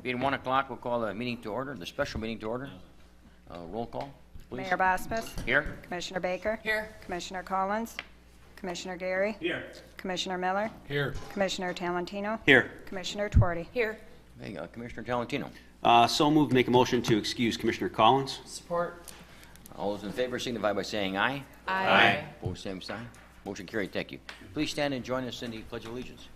Being 1 o'clock, we'll call the meeting to order, the special meeting to order. Roll call, please. Mayor Bosmus. Here. Commissioner Baker. Here. Commissioner Collins. Commissioner Gary. Here. Commissioner Miller. Here. Commissioner Talentino. Here. Commissioner Twardy. Here. Okay, Commissioner Talentino. So moved. Make a motion to excuse Commissioner Collins. Support. All those in favor signify by saying aye. Aye. Opposed, same sign. Motion carried. Thank you. Please stand and join us in the Pledge of Allegiance.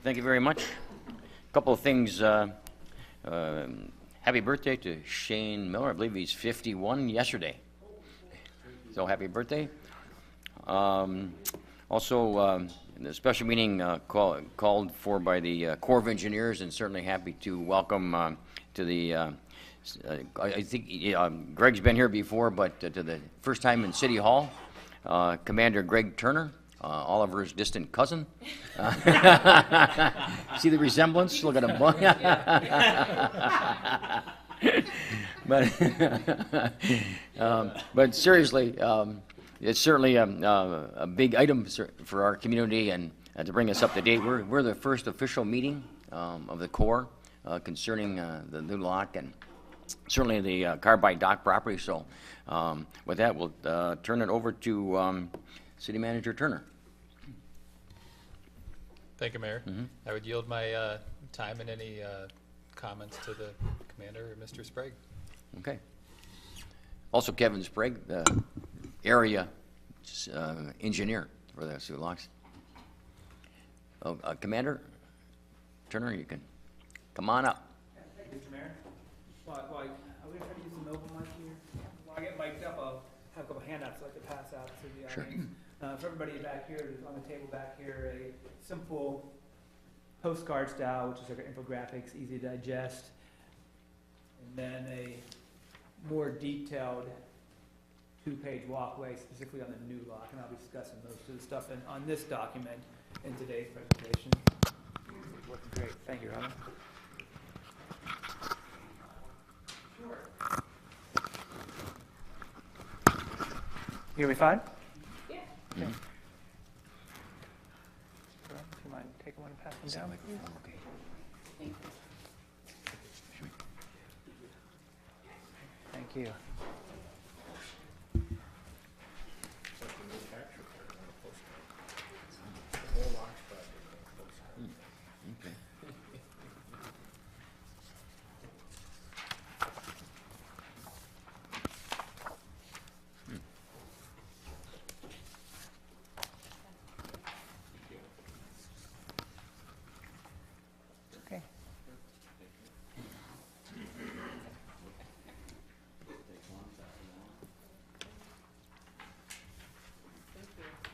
Thank you very much. A couple of things. Happy birthday to Shane Miller. I believe he's 51 yesterday. So happy birthday. Also, the special meeting called for by the Corps of Engineers, and certainly happy to welcome to the, I think Greg's been here before, but to the first time in City Hall, Commander Greg Turner. Oliver's distant cousin. See the resemblance? Look at him. But seriously, it's certainly a big item for our community, and to bring us up to date. We're the first official meeting of the Corps concerning the new lock and certainly the Carbide Dock property. So with that, we'll turn it over to City Manager Turner. Thank you, Mayor. I would yield my time and any comments to the commander, Mr. Sprague. Okay. Also, Kevin Sprague, the area engineer for the Sault locks. Commander Turner, you can come on up. Thank you, Mr. Mayor. Well, are we going to try to use the open mic here? While I get mic'd up, I'll have a couple handouts I'd like to pass out to the audience. For everybody back here, there's on the table back here a simple postcard style, which is like an infographics, easy to digest, and then a more detailed two-page walkway specifically on the new lock, and I'll be discussing most of the stuff on this document in today's presentation. Great, thank you, Robin. Sure. You hear me fine? Yeah. Okay. Do you mind taking one and passing down? Okay. Thank you. Okay. Okay.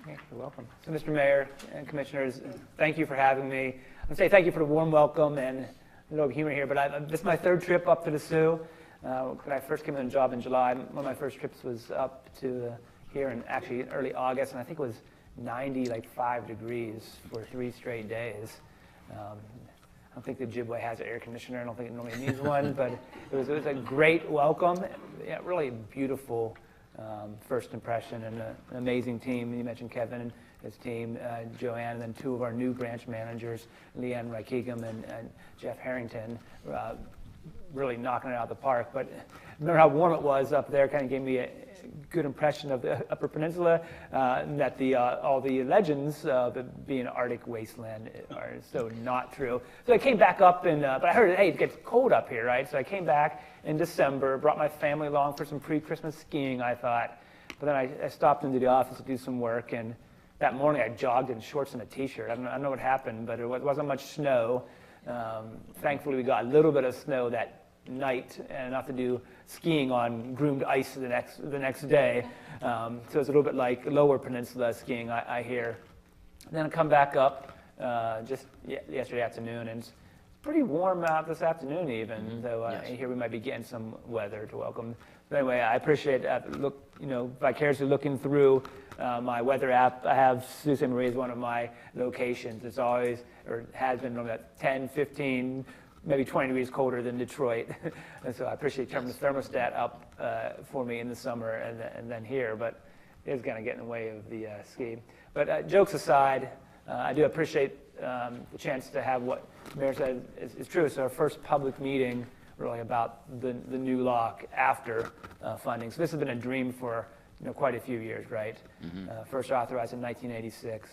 Yeah, you're welcome. So, Mr. Mayor and Commissioners, thank you for having me. I want to say thank you for the warm welcome and a little humor here, but this is my third trip up to the Sault. When I first came in the job in July, one of my first trips was up to here in actually early August, and I think it was 95 degrees for 3 straight days. I don't think the Ojibwe has an air conditioner. I don't think it normally needs one, but it was a great welcome. Yeah, really beautiful first impression, and an amazing team. You mentioned Kevin and his team, Joanne, and then 2 of our new branch managers, Leanne Rykegum and Jeff Harrington, really knocking it out of the park. But remember how warm it was up there, kind of gave me a good impression of the Upper Peninsula, and that all the legends of it being an Arctic wasteland are so not true. So I came back up, but I heard, hey, it gets cold up here, right? So I came back in December, brought my family along for some pre-Christmas skiing, I thought. But then I stopped into the office to do some work, and that morning I jogged in shorts and a t-shirt. I don't know what happened, but it wasn't much snow. Thankfully, we got a little bit of snow that night, and enough to do skiing on groomed ice the next day. So it's a little bit like Lower Peninsula skiing, I hear. And then I come back up just yesterday afternoon, and it's pretty warm out this afternoon even, though Yes. here we might be getting some weather to welcome. But anyway, I appreciate vicariously looking through my weather app. I have Sault Ste. Marie as one of my locations. It's always, or has been, about 10, 15, maybe 20 degrees colder than Detroit. And so I appreciate turning the thermostat up for me in the summer and then here, but it's kind of getting in the way of the ski. But jokes aside, I do appreciate the chance to have what the Mayor said is true. It's our first public meeting really about the new lock after funding. So this has been a dream for quite a few years, right? First authorized in 1986,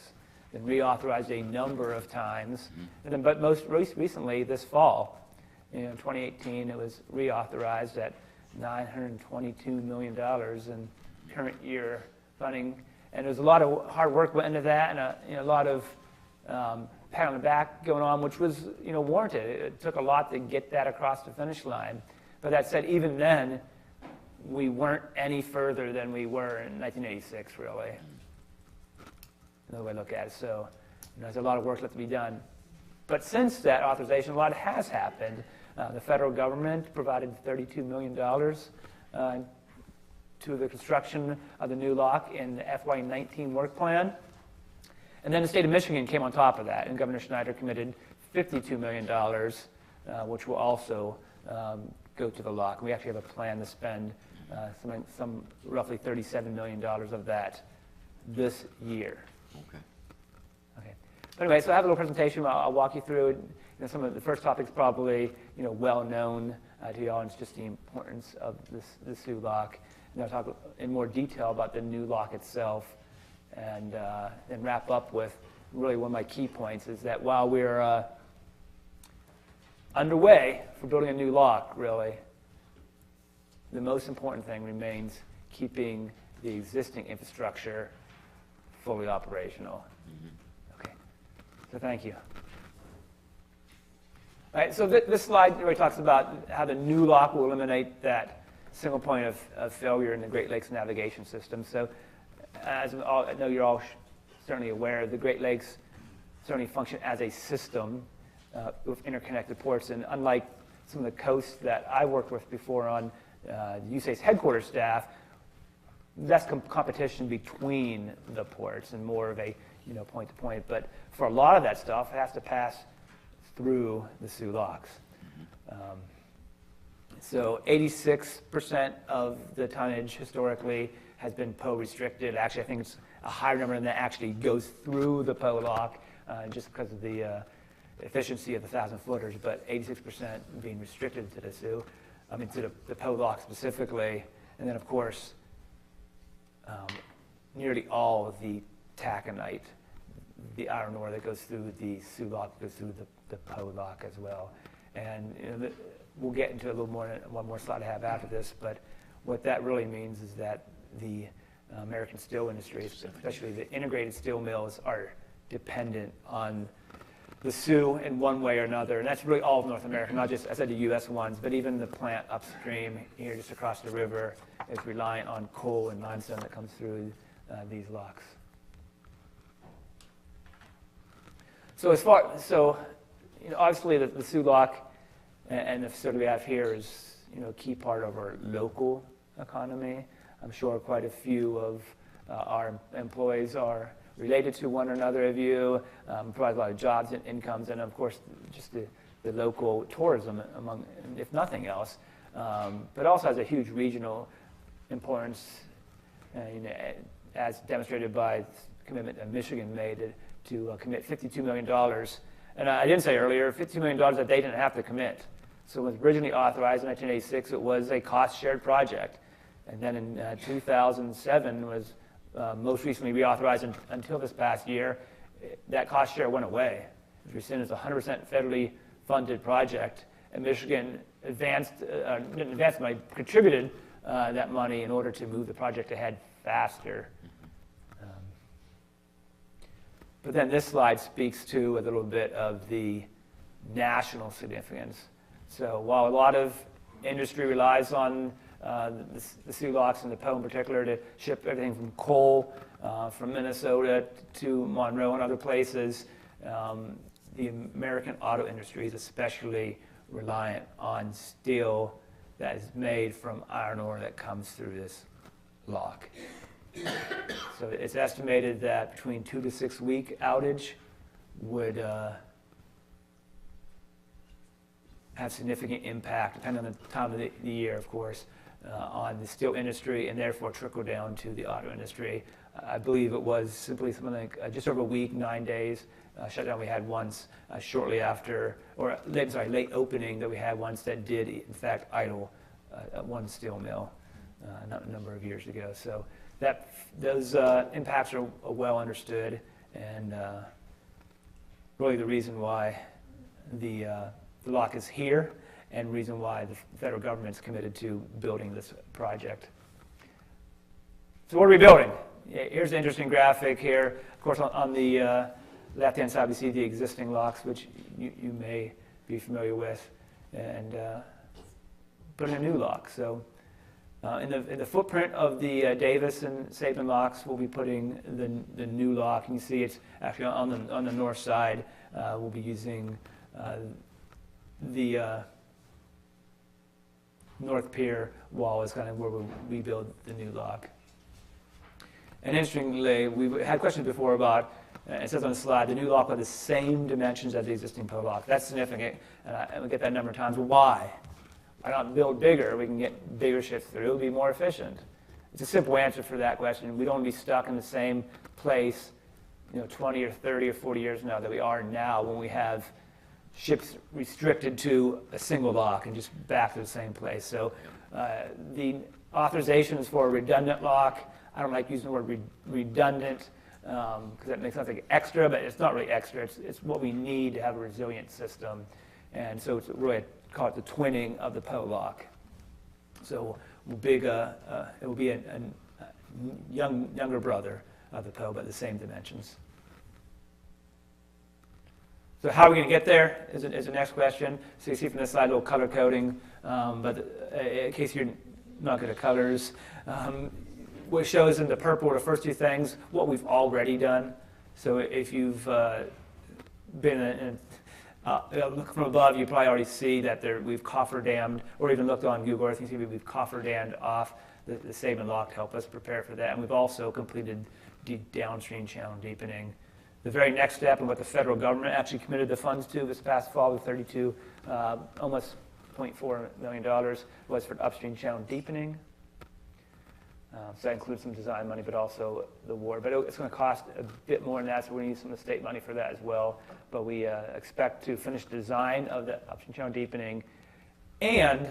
then reauthorized a number of times, and then, but most recently this fall, in 2018, it was reauthorized at $922 million in current year funding, and there's a lot of hard work went into that, and a lot of pat on the back going on, which was warranted. It took a lot to get that across the finish line. But that said, even then, we weren't any further than we were in 1986, really. Another way to look at it. So there's a lot of work left to be done. But since that authorization, a lot has happened. The federal government provided $32 million to the construction of the new lock in the FY19 work plan. And then the state of Michigan came on top of that, and Governor Schneider committed $52 million, which will also go to the lock. We actually have a plan to spend some roughly $37 million of that this year. Okay. But anyway, so I have a little presentation. I'll walk you through it. Some of the first topics probably well known to y'all, and it's just the importance of this new lock. And I'll talk in more detail about the new lock itself, and then wrap up with really one of my key points is that while we're underway for building a new lock, really, the most important thing remains keeping the existing infrastructure fully operational. Okay, so thank you. All right, so this slide really talks about how the new lock will eliminate that single point of failure in the Great Lakes navigation system. So as I know you're all certainly aware, the Great Lakes certainly function as a system with interconnected ports. And unlike some of the coasts that I worked with before on USA's headquarters staff, less competition between the ports and more of a point to point. But for a lot of that stuff, it has to pass through the Sault locks. So 86% of the tonnage historically has been PO restricted. Actually, I think it's a higher number than that actually goes through the PO lock just because of the efficiency of the 1,000-footers, but 86% being restricted to the Sault, to the PO lock specifically. And then, of course, nearly all of the taconite, the iron ore that goes through the Sault lock goes through the PO lock as well. And we'll get into a little more, one more slide I have after this, but what that really means is that the American steel industry, especially the integrated steel mills, are dependent on the Sault in one way or another. And that's really all of North America, not just, I said the U.S. ones, but even the plant upstream here just across the river is reliant on coal and limestone that comes through these locks. So obviously the Sault lock and the facility we have here is a key part of our local economy. I'm sure quite a few of our employees are related to one or another of you, provide a lot of jobs and incomes, and of course just the local tourism among, if nothing else, but also has a huge regional importance, as demonstrated by the commitment that Michigan made to commit $52 million. And I didn't say earlier, $52 million that they didn't have to commit. So it was originally authorized in 1986, it was a cost-shared project. And then in 2007 was most recently reauthorized until this past year. That cost share went away. It was rescinded as a 100% federally funded project. And Michigan contributed that money in order to move the project ahead faster. But then this slide speaks to a little bit of the national significance. So while a lot of industry relies on the Sault locks and the PO in particular to ship everything from coal from Minnesota to Monroe and other places, the American auto industry is especially reliant on steel that is made from iron ore that comes through this lock. So it's estimated that between 2 to 6 week outage would have significant impact, depending on the time of the year, of course, on the steel industry and therefore trickle down to the auto industry. I believe it was simply something like just over a week, 9 days shutdown we had once shortly after, or late opening that we had once that did in fact idle one steel mill a number of years ago. So those impacts are well understood, and really the reason why the lock is here and reason why the federal government's committed to building this project. So what are we building? Here's an interesting graphic here. Of course, on the left-hand side, we see the existing locks, which you may be familiar with, and putting a new lock. So in the footprint of the Davis and Sabin locks, we'll be putting the new lock. And you see it's actually on the north side. We'll be using the North Pier wall is kind of where we'll rebuild the new lock. And interestingly, we had questions before about, it says on the slide, the new lock will have the same dimensions as the existing PO lock. That's significant, and we get that number of times. Why? Why not build bigger? We can get bigger ships through. It would be more efficient. It's a simple answer for that question. We don't want to be stuck in the same place, 20 or 30 or 40 years now that we are now, when we have ships restricted to a single lock and just back to the same place. So the authorization is for a redundant lock. I don't like using the word redundant because that makes it sound like extra, but it's not really extra. It's what we need to have a resilient system. And so it's really, call it the twinning of the PO lock. So it will be a younger brother of the PO, but the same dimensions. So how are we going to get there is the next question. So you see from this slide a little color coding, but in case you're not good at colors, what it shows in the purple are the first two things, what we've already done. So if you've been look from above, you probably already see that we've cofferdammed, or even looked on Google Earth, you see we've cofferdammed off the Sabin lock to help us prepare for that. And we've also completed downstream channel deepening. The very next step, and what the federal government actually committed the funds to this past fall, with almost $0.4 million, was for upstream channel deepening. So that includes some design money, but also the war. But it's going to cost a bit more than that, so we're going to use some of the state money for that as well. But we expect to finish the design of the upstream channel deepening and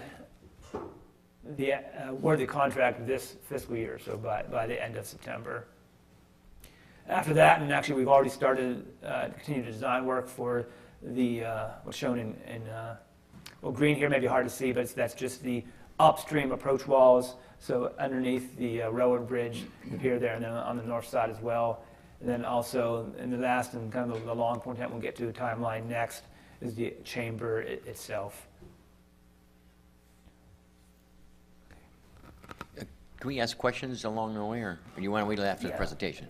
award the contract this fiscal year, so by the end of September. After that, and actually we've already started continued design work for the what's shown in green here, may be hard to see, but that's just the upstream approach walls. So underneath the railroad bridge here, there, and then on the north side as well. And then also in the last and kind of the long point that we'll get to the timeline next is the chamber itself. Can we ask questions along the way, or do you want to wait till after the presentation?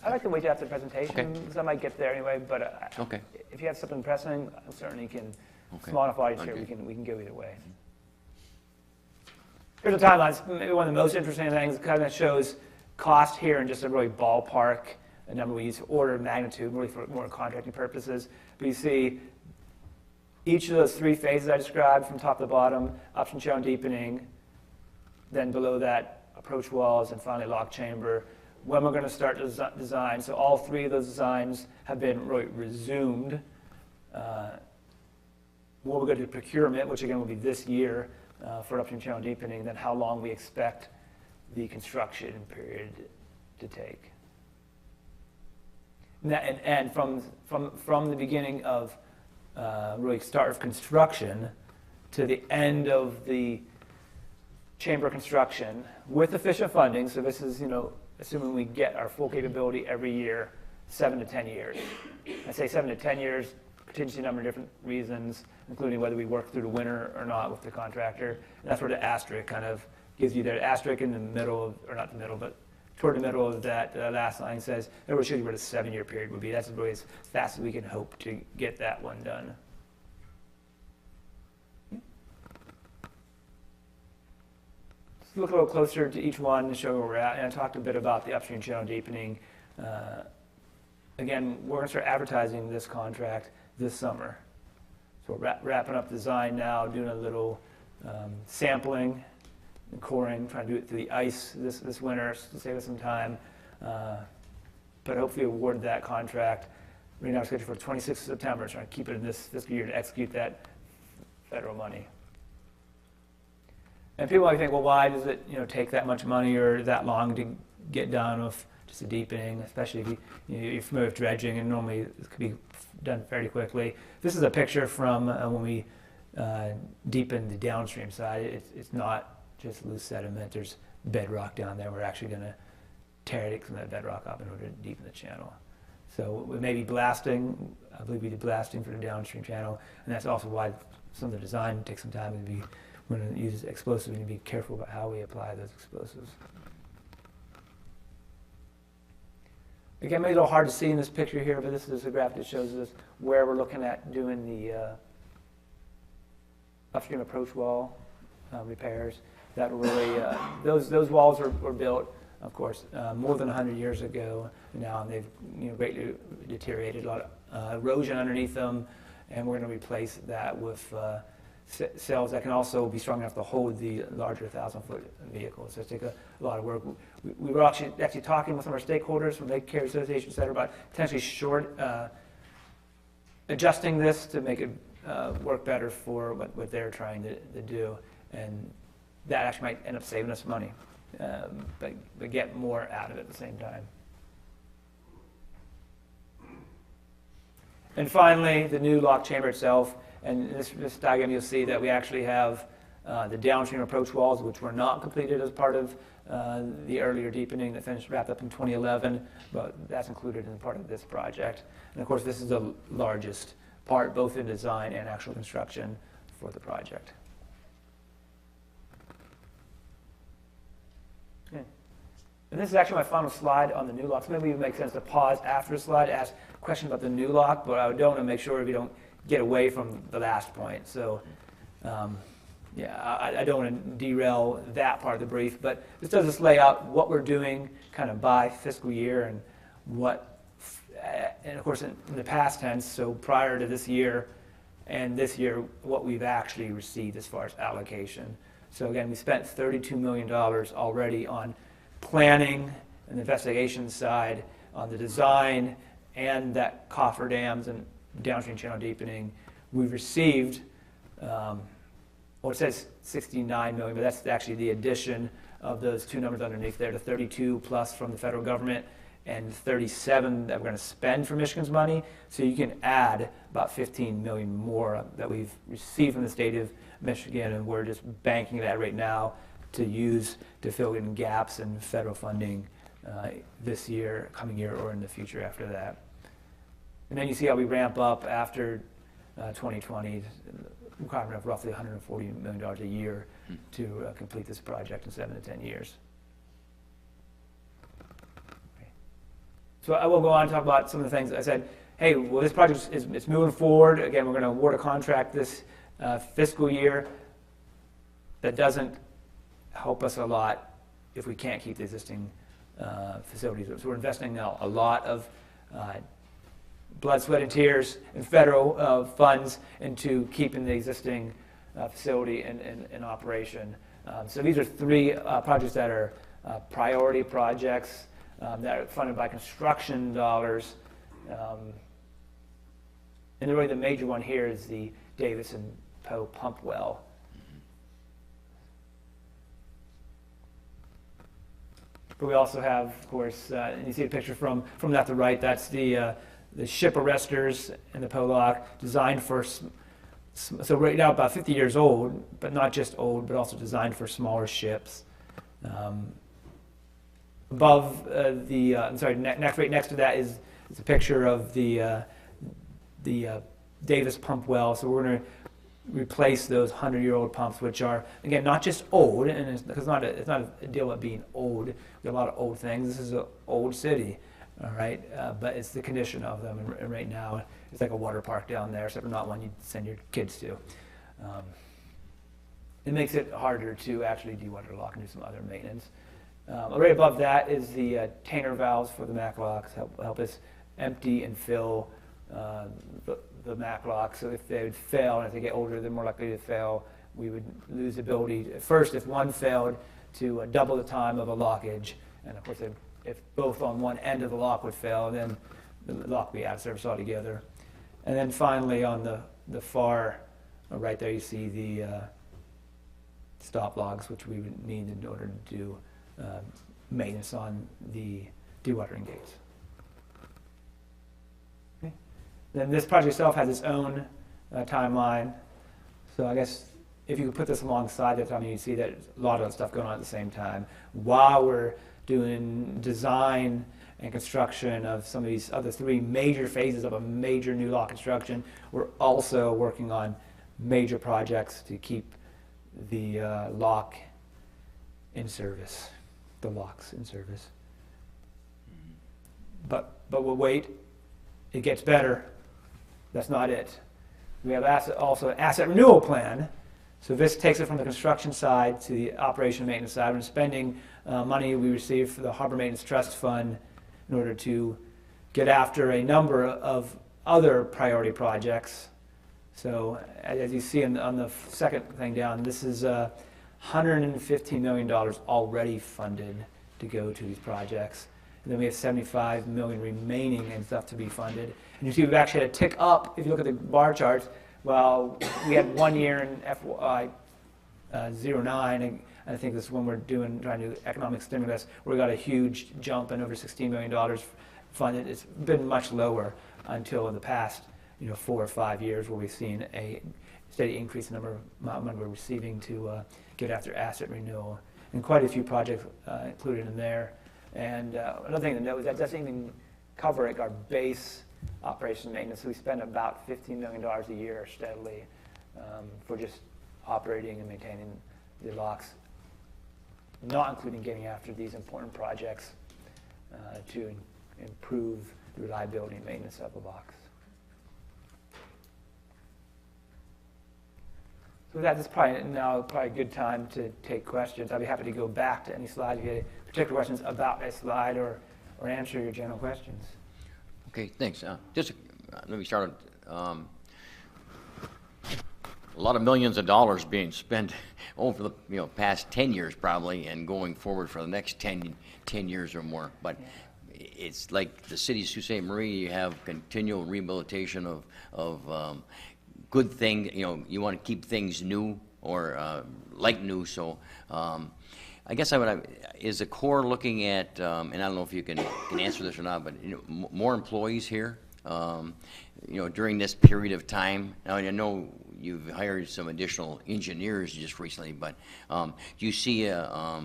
I'd like to wait after the presentation, Okay. because I might get there anyway, but Okay. if you have something pressing, I certainly can, Okay. small enough audience here, Okay. we can go either way. Here's the timelines. Maybe one of the most interesting things, kind of shows cost here in just a really ballpark, a number we use, order of magnitude, really for more contracting purposes. But you see each of those three phases I described from top to bottom, upstream channel deepening, then below that approach walls, and finally lock chamber. When we're going to start design, so all three of those designs have been really resumed. What we're going to do procurement, which again will be this year for upstream channel deepening, then how long we expect the construction period to take. And from the beginning of really start of construction to the end of the chamber construction with efficient funding, so this is, assuming we get our full capability every year, 7 to 10 years. I say 7 to 10 years, contingency number of different reasons, including whether we work through the winter or not with the contractor. And that's where the asterisk kind of gives you the asterisk in the middle, or not the middle, but toward the middle of that last line says, that we're shooting for the 7-year period would be. That's really as fast as we can hope to get that one done. Let's look a little closer to each one to show where we're at. And I talked a bit about the upstream channel deepening. Again, we're going to start advertising this contract this summer. So we're wrapping up design now, doing a little sampling and coring, trying to do it through the ice this winter to save us some time. But hopefully award that contract. Right now it's scheduled for 26th of September, trying to keep it in this fiscal year to execute that federal money. And people might think, well, why does it take that much money or that long to get done with just a deepening, especially if you're familiar with dredging, and normally it could be done fairly quickly. This is a picture from when we deepen the downstream side. It's not just loose sediment. There's bedrock down there. We're actually going to tear some of that bedrock up in order to deepen the channel. So we may be blasting. I believe we did blasting for the downstream channel, and that's also why some of the design takes some time. We're going to use explosives. We need to be careful about how we apply those explosives. Again, maybe a little hard to see in this picture here, but this is a graph that shows us where we're looking at doing the upstream approach wall repairs. That really, those walls were built, of course, more than 100 years ago now, and they've greatly deteriorated. A lot of erosion underneath them, and we're going to replace that with cells that can also be strong enough to hold the larger 1,000-foot vehicles. So it's take a lot of work. We were actually talking with some of our stakeholders from Lake Carrier Association, et cetera, about potentially adjusting this to make it work better for what they're trying to do. And that actually might end up saving us money, but get more out of it at the same time. And finally, the new lock chamber itself. And in this diagram, you'll see that we actually have the downstream approach walls, which were not completed as part of the earlier deepening that wrapped up in 2011, but that's included in part of this project. And of course, this is the largest part, both in design and actual construction for the project. Okay. And this is actually my final slide on the new lock. So maybe it would make sense to pause after the slide to ask questions about the new lock, but I don't want to make sure we don't get away from the last point. So, I don't want to derail that part of the brief, but this does just lay out what we're doing kind of by fiscal year and and of course in the past tense, so prior to this year and this year, what we've actually received as far as allocation. So again, we spent $32 million already on planning and the investigation side, on the design and that cofferdams and downstream channel deepening. We've received, it says 69 million, but that's actually the addition of those two numbers underneath there, the 32 plus from the federal government and 37 that we're going to spend for Michigan's money. So you can add about 15 million more that we've received from the state of Michigan, and we're just banking that right now to use to fill in gaps in federal funding this year, coming year, or in the future after that. And then you see how we ramp up after 2020, requirement of roughly $140 million a year to complete this project in 7 to 10 years. So I will go on and talk about some of the things I said. Hey, well, this project is moving forward. Again, we're going to award a contract this fiscal year. That doesn't help us a lot if we can't keep the existing facilities. So we're investing now a lot of blood, sweat, and tears and federal funds into keeping the existing facility in operation. So these are three projects that are priority projects that are funded by construction dollars. And really the major one here is the Davis and Poe pump well. But we also have, of course, and you see a picture from left to right, that's the ship arresters and the Poe lock, designed for, so right now about 50 years old, but not just old, but also designed for smaller ships. Above right next to that is a picture of the Davis pump well. So we're going to replace those 100-year-old pumps, which are, again, not just old, and it's not a deal of being old. We have a lot of old things. This is an old city, all right? But it's the condition of them, and right now it's like a water park down there, except not one you'd send your kids to. It makes it harder to actually dewater the lock and do some other maintenance. Right above that is the tainer valves for the MAC locks, help us empty and fill the MAC locks. So if they would fail, and as they get older, they're more likely to fail, we would lose the ability, first, if one failed, to double the time of a lockage. And of course, if both on one end of the lock would fail, then the lock would be out of service altogether. And then finally, on the far right there, you see the stop logs, which we would need in order to do maintenance on the dewatering gates. Okay. Then this project itself has its own timeline. So I guess if you could put this alongside the time, you see that a lot of stuff going on at the same time. While we're doing design and construction of some of these other 3 major phases of a major new lock construction, we're also working on major projects to keep the lock in service, the locks in service. But we'll wait. It gets better. That's not it. We have also an asset renewal plan. So this takes it from the construction side to the operation and maintenance side. We're spending money we received for the Harbor Maintenance Trust Fund in order to get after a number of other priority projects. So as you see on the second thing down, this is $115 million already funded to go to these projects. And then we have $75 million remaining and stuff to be funded. And you see we've actually had a tick up, if you look at the bar charts. Well, we had 1 year in FY '09, and I think this is when we're trying to do economic stimulus, where we got a huge jump and over $16 million funded. It's been much lower until the past 4 or 5 years, where we've seen a steady increase in the amount of money we're receiving to get after asset renewal. And quite a few projects included in there. And another thing to note is that doesn't even cover our base operation maintenance. We spend about $15 million a year steadily for just operating and maintaining the locks, not including getting after these important projects to improve the reliability and maintenance of the locks. So with that, this is probably a good time to take questions. I'd be happy to go back to any slide if you had particular questions about a slide or answer your general questions. Okay, thanks. Let me start. A lot of millions of dollars being spent over the past 10 years probably, and going forward for the next 10 years or more. But it's like the city of Sault Ste. Marie. You have continual rehabilitation of good thing. You want to keep things new or like new. So I guess is the Corps looking at, and I don't know if you can answer this or not, but more employees here, during this period of time. Now, I know you've hired some additional engineers just recently, but do you see a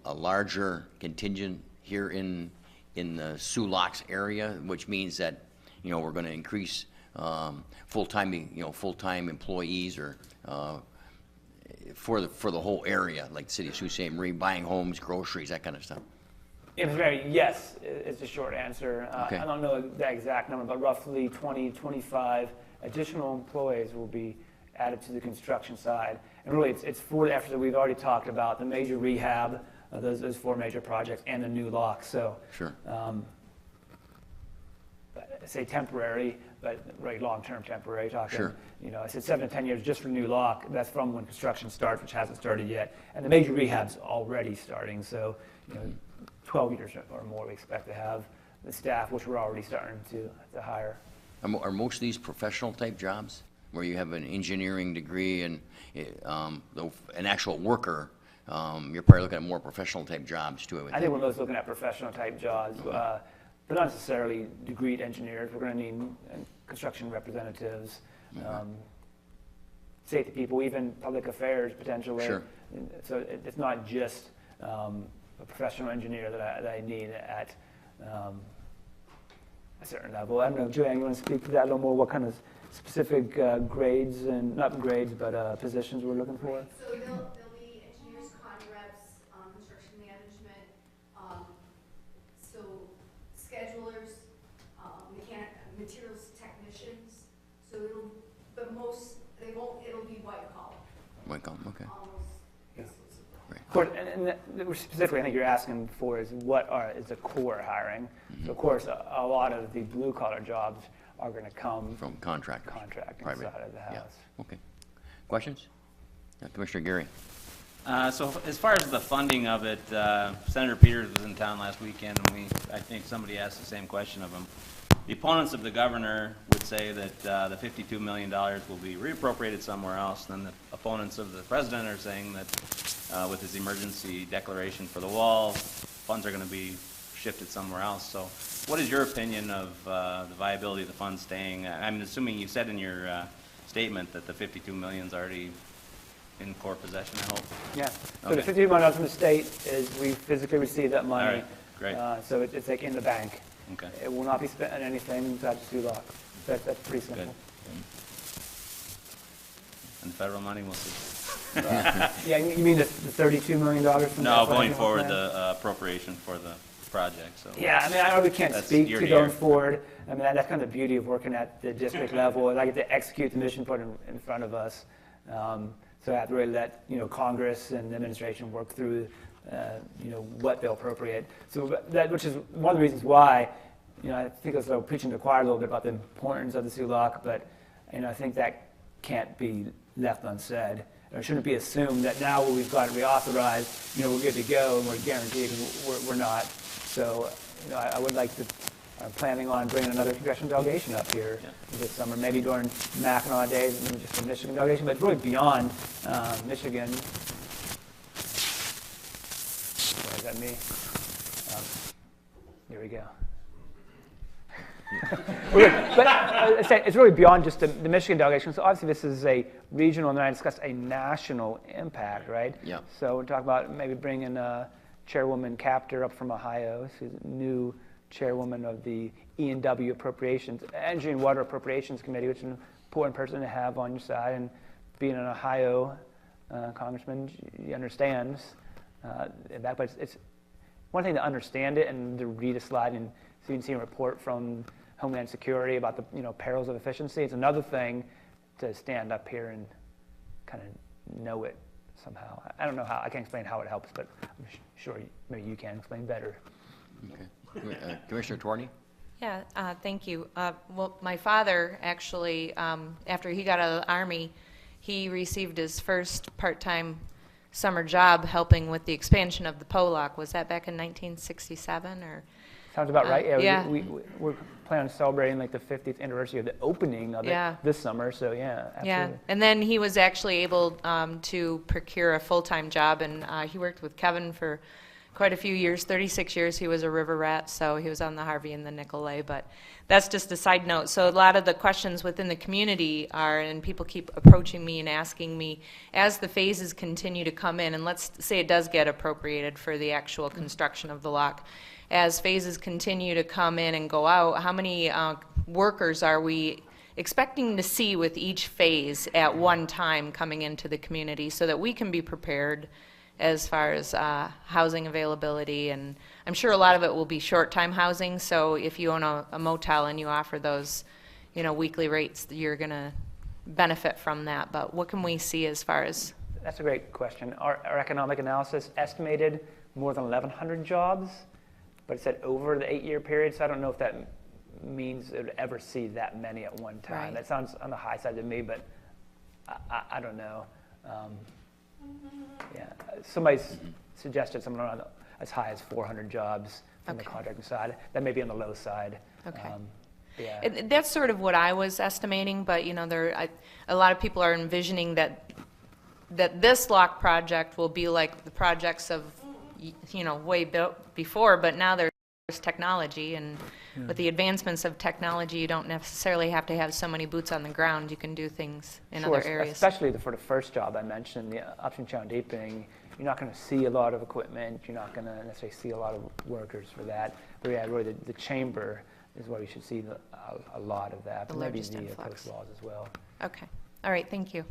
larger contingent here in the Soo Locks area, which means that we're going to increase full-time employees or for the whole area, like the city of Sault Ste. Marie, buying homes, groceries, that kind of stuff? Yes, is the short answer. Okay. I don't know the exact number, but roughly 20, 25 additional employees will be added to the construction side. And really, it's for the efforts that we've already talked about, the major rehab, those 4 major projects, and the new locks. So, sure. I say temporary, but really long-term temporary. Talking, sure. I said 7 to 10 years just for new lock. That's from when construction starts, which hasn't started yet. And the major rehab's already starting. So, 12 years or more we expect to have the staff, which we're already starting to hire. Are most of these professional type jobs where you have an engineering degree and an actual worker? You're probably looking at more professional type jobs too. I think we're most looking at professional type jobs, but not necessarily degreed engineers. We're going to need construction representatives, safety people, even public affairs potentially. Sure. So it's not just a professional engineer that I need at a certain level. I don't know, Joanne, you want to speak to that a little more? What kind of specific grades and, not grades, but positions we're looking for? So there'll be engineers, con reps, construction management, so schedulers, materials technicians. So it'll be white collar. White collar, okay. Almost. Yeah. Great. Of course, and specifically, I think you're asking for is is the core hiring. So of course, a lot of the blue collar jobs are going to come From contractors. contracting Private. side of the Yeah. house. Okay. Questions? Commissioner Gary. So as far as the funding of it, Senator Peters was in town last weekend, and I think somebody asked the same question of him. The opponents of the governor would say that the $52 million will be reappropriated somewhere else. Then the opponents of the president are saying that with his emergency declaration for the wall, funds are going to be shifted somewhere else. So what is your opinion of the viability of the funds staying? I'm assuming you said in your statement that the $52 million is already in core possession, I hope? Yeah. So Okay. the $50 million from the state is we physically receive that money. All right, great. So it's like in the bank. Okay. It will not be spent on anything besides the SULOC. That's pretty Good. simple. And the federal money, we'll see. Yeah, you mean the $32 million from No, the going original forward, plan? the appropriation for the project, so. Yeah, I mean, I really can't That's speak year to to going year. forward. I mean, that's kind of the beauty of working at the district level, is I get to execute the mission put in front of us. So I have to really let, Congress and the administration work through, what they'll appropriate. So that, which is one of the reasons why, I think I was preaching to the choir a little bit about the importance of the SULOC, but, I think that can't be left unsaid. It shouldn't be assumed that now we've got it reauthorized, we're good to go and we're guaranteed, we're not. So, I would like to, I'm planning on bringing another congressional delegation up here this summer, maybe during Mackinac days, maybe just a Michigan delegation, but it's really beyond Michigan. Is that me? Here we go. But I say it's really beyond just the Michigan delegation. So obviously this is a regional, and then I discussed a national impact, right? Yeah. So we're talking about maybe bringing Chairwoman Capter up from Ohio. She's a new chairwoman of the E&W Appropriations, Energy and Water Appropriations Committee, which is an important person to have on your side. And being an Ohio congressman, he understands that. But it's one thing to understand it and to read a slide and so you can see a report from Homeland Security about the perils of efficiency. It's another thing to stand up here and kind of know it somehow. I don't know how. I can't explain how it helps, but I'm sure maybe you can explain better. Okay. Commissioner Twarney? Yeah, thank you. Well, my father actually, after he got out of the Army, he received his first part-time summer job helping with the expansion of the POLOC. Was that back in 1967 or? Sounds about right. Yeah. We're planning on celebrating like the 50th anniversary of the opening of it this summer. So yeah, absolutely. Yeah, and then he was actually able to procure a full-time job, and he worked with Kevin for quite a few years, 36 years. He was a river rat, so he was on the Harvey and the Nicolay, but that's just a side note. So a lot of the questions within the community are, and people keep approaching me and asking me, as the phases continue to come in, and let's say it does get appropriated for the actual construction of the lock, as phases continue to come in and go out, how many workers are we expecting to see with each phase at one time coming into the community so that we can be prepared as far as housing availability? And I'm sure a lot of it will be short-time housing, so if you own a motel and you offer those, weekly rates, you're going to benefit from that. But what can we see as far as? That's a great question. Our economic analysis estimated more than 1,100 jobs, but it said over the 8-year period, so I don't know if that means it would ever see that many at one time. Right. That sounds on the high side to me, but I don't know. Yeah, somebody suggested something around as high as 400 jobs from the Okay. contracting side. That may be on the low side. Okay. Yeah. That's sort of what I was estimating, but a lot of people are envisioning that this lock project will be like the projects of way before, but now there's technology, and with the advancements of technology, you don't necessarily have to have so many boots on the ground. You can do things in Sure, other areas. especially for the first job I mentioned, the upstream channel deepening. You're not going to see a lot of equipment. You're not going to necessarily see a lot of workers for that. But yeah, really the chamber is where we should see a lot of that. The but maybe largest the influx. coast walls as well. Okay. All right, thank you.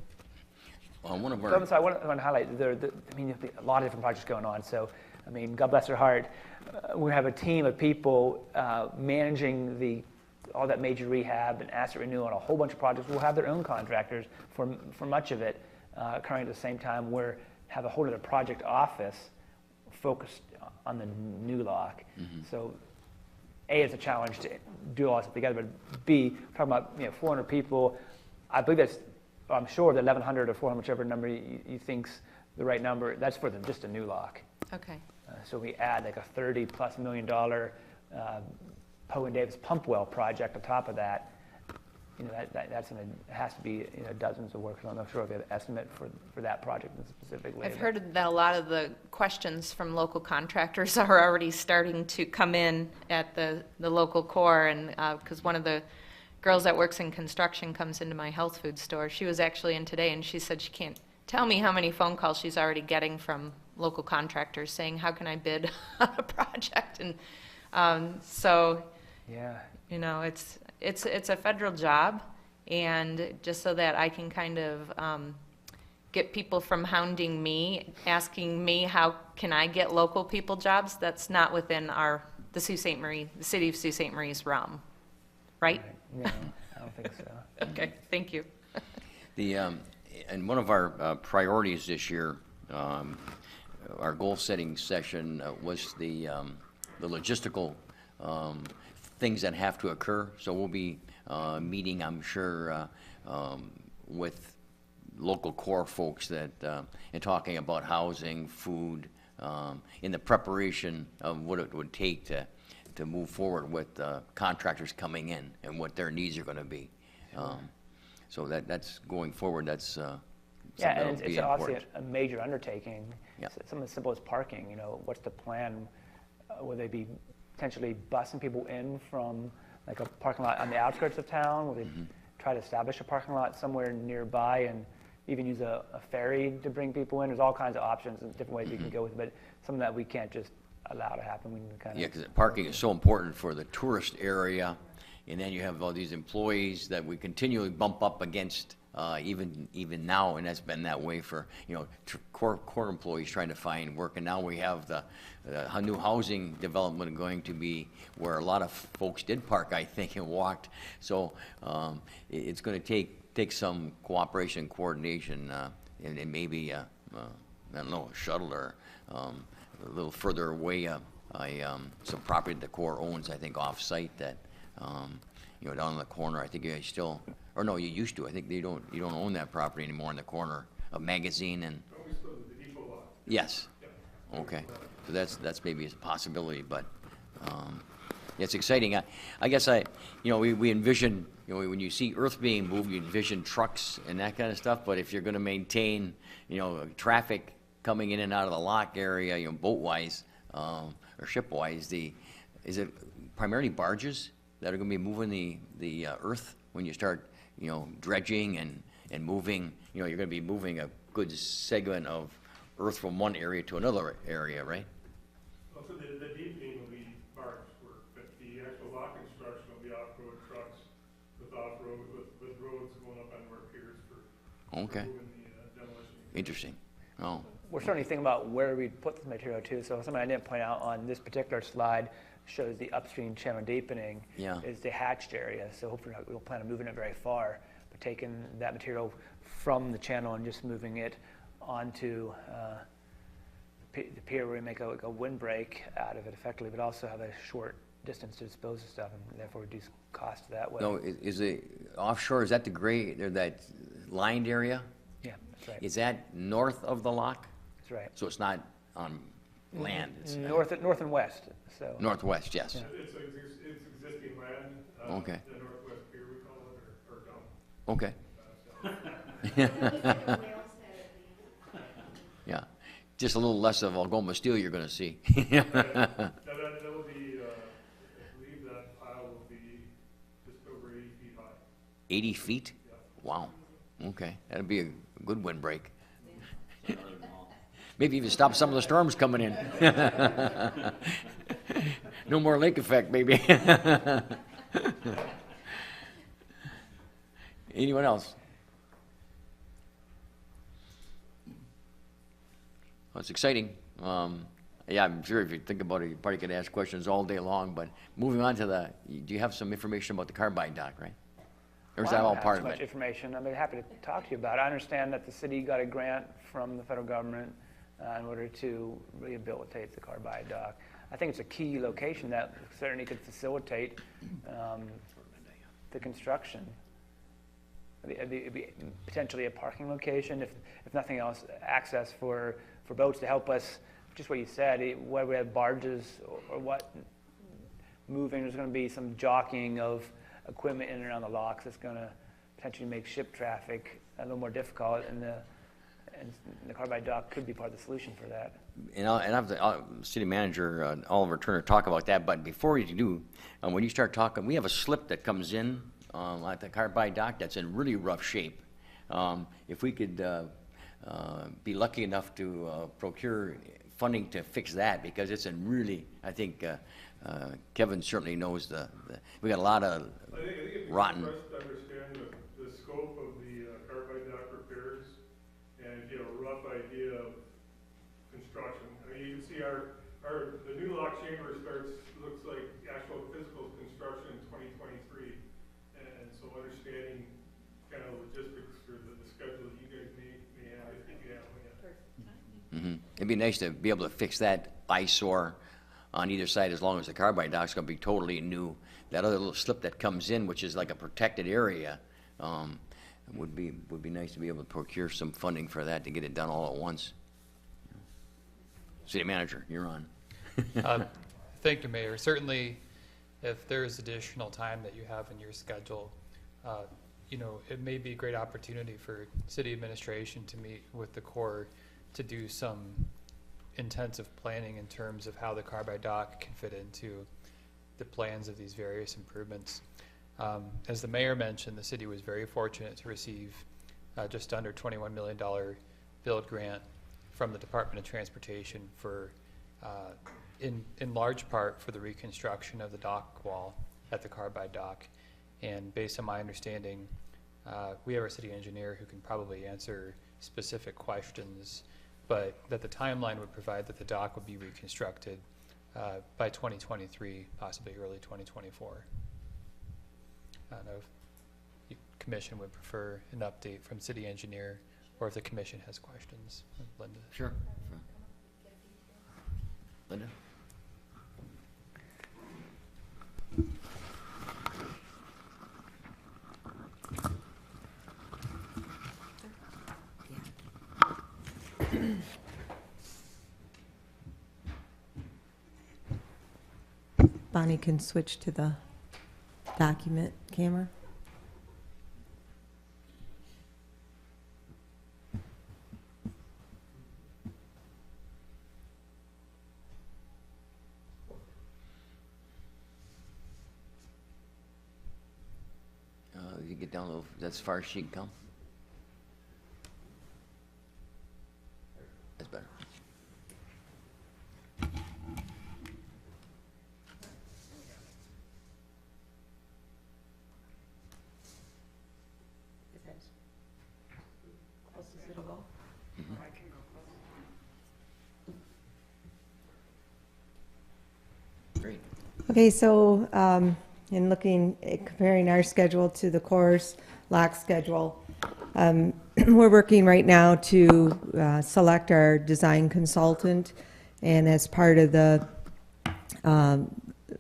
One of So, our, I'm sorry, I want to highlight, I mean, a lot of different projects going on. So, I mean, God bless their heart. We have a team of people managing all that major rehab and asset renewal and a whole bunch of projects. We'll have their own contractors for much of it occurring at the same time. We have a whole other project office focused on the new lock. So, A, it's a challenge to do all this together, but B, talking about 400 people, I believe that's, I'm sure the 1,100 or 400, whichever number you think's the right number, that's for just a new lock. Okay. So we add like a $30+ million Poe and Davis pump well project on top of that. That's it has to be dozens of workers. I'm not sure if you have an estimate for that project specifically. I've heard that a lot of the questions from local contractors are already starting to come in at the local core, and because one of the girls that works in construction comes into my health food store. She was actually in today, and she said she can't tell me how many phone calls she's already getting from local contractors saying, how can I bid on a project? And so, Yeah. it's a federal job, and just so that I can kind of get people from hounding me, asking me how can I get local people jobs, that's not within the city of Sault Ste. Marie's realm, right? No, I don't think so. Okay, thank you. And one of our priorities this year, our goal-setting session was the logistical things that have to occur. So we'll be meeting, I'm sure, with local core folks that and talking about housing, food, in the preparation of what it would take to move forward with contractors coming in and what their needs are going to be. So that's going forward. That's something Yeah, that'll and be it's important. obviously a major undertaking. Yeah. Something as simple as parking. What's the plan? Will they be potentially busing people in from like a parking lot on the outskirts of town? Will they try to establish a parking lot somewhere nearby and even use a ferry to bring people in? There's all kinds of options and different ways we can go with it, but something that we can't just allow to happen. We can kind of Yeah, because parking is so important for the tourist area, and then you have all these employees that we continually bump up against, even now, and that's been that way for core employees trying to find work, and now we have the new housing development going to be where a lot of folks did park, I think, and walked. So it's going to take some cooperation, coordination, and maybe I don't know, a shuttle or a little further away, some property the Corps owns, I think, off-site that, down in the corner, I think you guys still, or no, you used to, I think you don't own that property anymore in the corner of Magazine and. Yes. Okay. So that's maybe a possibility, but it's exciting. I guess we envision, when you see earth being moved, you envision trucks and that kind of stuff, but if you're going to maintain, traffic coming in and out of the lock area, boat-wise or ship-wise, is it primarily barges that are going to be moving the earth when you start, dredging and moving? You're going to be moving a good segment of earth from one area to another area, right? Well, so the deepening will be barge work, but the actual lock construction will be off-road trucks with off-road, with roads going up on where piers for Okay. moving the demolition. Interesting. Oh, We're certainly thinking about where we put this material too. So something I didn't point out on this particular slide shows the upstream channel deepening is the hatched area. So hopefully we don't plan on moving it very far, but taking that material from the channel and just moving it onto the pier where we make a windbreak out of it effectively, but also have a short distance to dispose of stuff and therefore reduce cost that way. no, is it offshore, is that the gray, or that lined area? Yeah, that's right. Is that north of the lock? That's right. So it's not on land? It's North and west. So northwest, yes. It's existing land. Okay. The northwest pier, we call it, or dump. Okay. Yeah, just a little less of Algoma steel you're going to see. That will be, I believe that pile will be just over 80 feet high. 80 feet? Wow. Okay, that'd be a good windbreak. Maybe even stop some of the storms coming in. No more lake effect, maybe. Anyone else? Well, it's exciting. Yeah, I'm sure if you think about it, you probably could ask questions all day long, but moving on to do you have some information about the carbide dock, right? Or is that all part of I don't have too much it? information. I'd be happy to talk to you about it. I understand that the city got a grant from the federal government in order to rehabilitate the carbide dock. I think it's a key location that certainly could facilitate the construction. It'd be potentially a parking location, if nothing else, access for boats to help us, just what you said, whether we have barges or what, moving, there's going to be some jockeying of equipment in and around the locks that's going to potentially make ship traffic a little more difficult, and the carbide dock could be part of the solution for that. And I'll have the city manager, Oliver Turner, talk about that, but before you do, when you start talking, we have a slip that comes in at the carbide dock that's in really rough shape. If we could be lucky enough to procure funding to fix that, because it's in really, I think Kevin certainly knows we got a lot of I think it'd be rotten. for us to understand the scope of the carbide dock repairs, and if you have a rough idea of construction. I mean, you can see the new lock chamber looks like actual physical construction in 2023, and so understanding kind of logistics for the schedule that you guys may have, if you have one yet. It'd be nice to be able to fix that eyesore on either side, as long as the carbide dock's gonna be totally new. That other little slip that comes in, which is like a protected area, would be nice to be able to procure some funding for that to get it done all at once. City manager, you're on. Thank you, Mayor. Certainly, if there's additional time that you have in your schedule, it may be a great opportunity for city administration to meet with the Corps to do some intensive planning in terms of how the carbide dock can fit into the plans of these various improvements. As the mayor mentioned, the city was very fortunate to receive just under $21 million build grant from the Department of Transportation for, in large part, for the reconstruction of the dock wall at the carbide dock. And based on my understanding, we have our city engineer who can probably answer specific questions, but that the timeline would provide that the dock would be reconstructed by 2023, possibly early 2024. I don't know if the commission would prefer an update from city engineer, or if the commission has questions. Linda. Sure. Linda? Bonnie can switch to the document camera. You get down a little, that's as far as she can come. That's better. Great. Okay, so in looking at comparing our schedule to the Corps' lock schedule, we're working right now to select our design consultant, and as part of the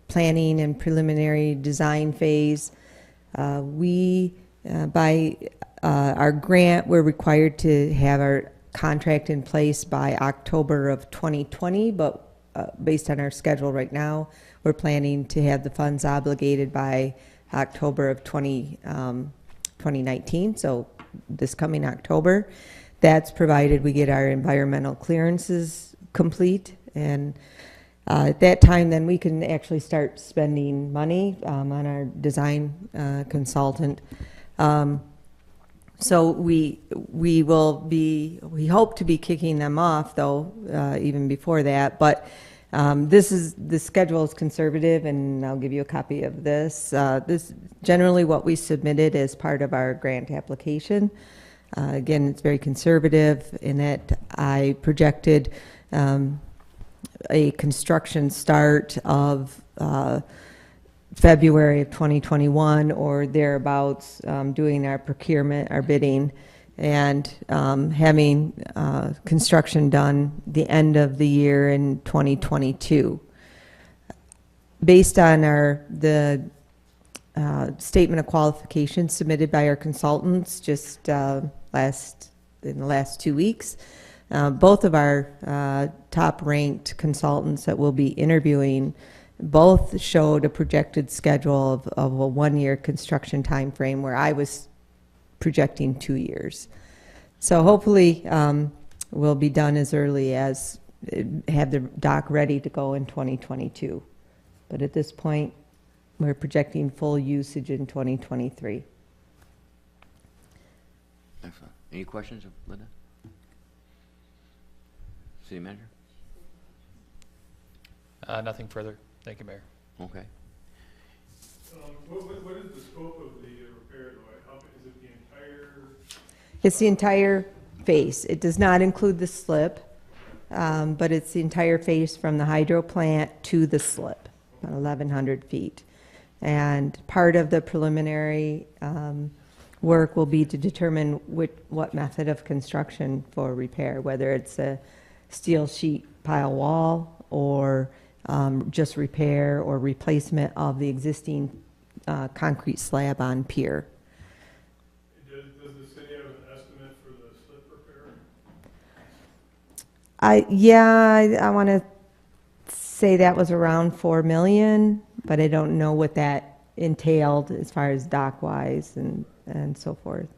planning and preliminary design phase, we by our grant, we're required to have our contract in place by October of 2020, but based on our schedule right now, we're planning to have the funds obligated by October of 2019, so this coming October. That's provided we get our environmental clearances complete, and at that time then we can actually start spending money on our design consultant. So we hope to be kicking them off though, even before that, but The schedule is conservative, and I'll give you a copy of this. This generally what we submitted as part of our grant application. Again, it's very conservative in that I projected a construction start of February of 2021 or thereabouts, doing our procurement, our bidding, and having construction done the end of the year in 2022. Based on the statement of qualifications submitted by our consultants just in the last 2 weeks, both of our top-ranked consultants that we'll be interviewing both showed a projected schedule of a 1-year construction time frame, where I was projecting 2 years. So hopefully we'll be done as early as have the dock ready to go in 2022. But at this point, we're projecting full usage in 2023. Excellent. Any questions of Linda? City Manager? Nothing further. Thank you, Mayor. Okay. What is the scope of the repair, though? Is it the entire? It's the entire face. It does not include the slip, but it's the entire face from the hydro plant to the slip, about 1,100 feet. And part of the preliminary work will be to determine what method of construction for repair, whether it's a steel sheet pile wall or just repair or replacement of the existing concrete slab on pier. Does the city have an estimate for the slip repair? I want to say that was around 4 million, but I don't know what that entailed as far as dock wise and so forth.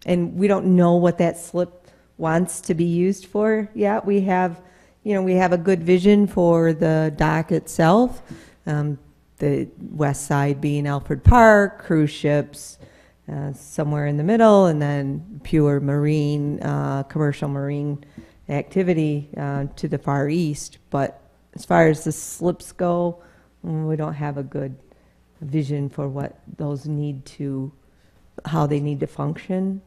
And we don't know what that slip wants to be used for yet. We have a good vision for the dock itself. The west side being Alfred Park, cruise ships, somewhere in the middle, and then pure marine, commercial marine activity to the far east. But as far as the slips go, we don't have a good vision for what those how they need to function.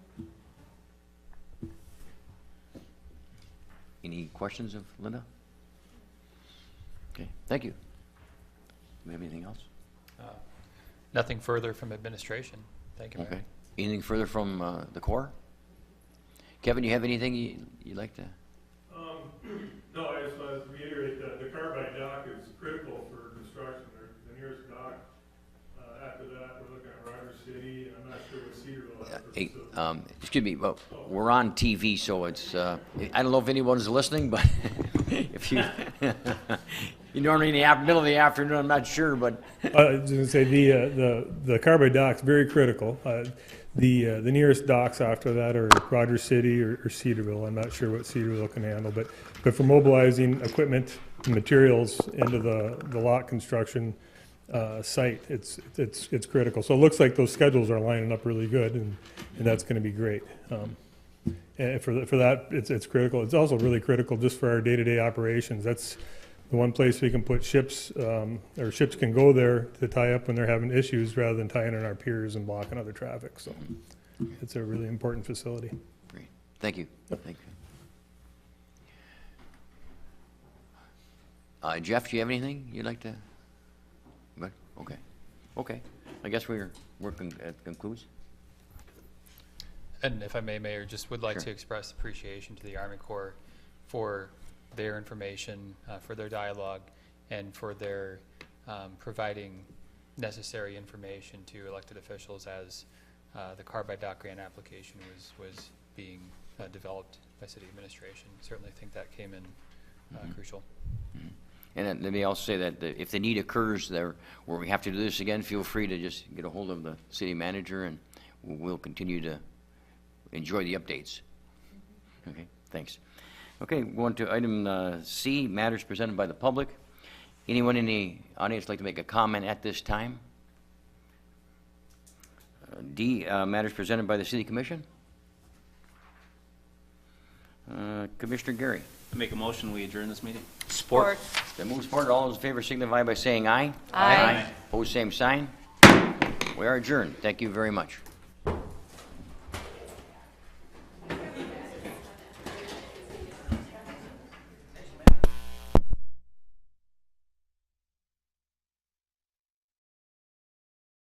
Any questions of Linda? Okay, thank you. Do we have anything else? Nothing further from administration. Thank you, Mayor. Okay. Anything further from the Corps? Kevin, you have anything you'd like to? No, I just want to reiterate that the carbide dock is critical for construction. The nearest dock, after that, we're looking at Ryder City, and I'm not sure what Cedarville has for facilities. Excuse me, well, we're on TV, so it's, I don't know if anyone's listening, but if you, you normally in the middle of the afternoon, I'm not sure, but. I was going to say, the carbide dock's very critical. The nearest docks after that are Rogers City or Cedarville. I'm not sure what Cedarville can handle, but for mobilizing equipment and materials into the lot construction site, it's critical. So it looks like those schedules are lining up really good, and that's going to be great. And for that, it's critical. It's also really critical just for our day-to-day operations. That's the one place we can put ships, or ships can go there to tie up when they're having issues rather than tying in our piers and blocking other traffic. So it's a really important facility. Great, thank you. Thank you. Jeff, do you have anything you'd like to? But okay. I guess we're concludes. And if I may, Mayor, just would like Sure. to express appreciation to the Army Corps for their information, for their dialogue, and for their providing necessary information to elected officials as the carbide dock grant application was being developed by city administration. Certainly think that came in crucial. Mm-hmm. And then let me also say that if the need occurs there where we have to do this again, feel free to just get a hold of the city manager, and we'll continue to enjoy the updates. Okay, thanks. Okay, going to item C, matters presented by the public. Anyone in the audience like to make a comment at this time? D, matters presented by the City Commission. Commissioner Gary. Make a motion, we adjourn this meeting? Support. Then move forward. All those in favor signify by saying aye. Aye. Opposed, same sign. We are adjourned. Thank you very much.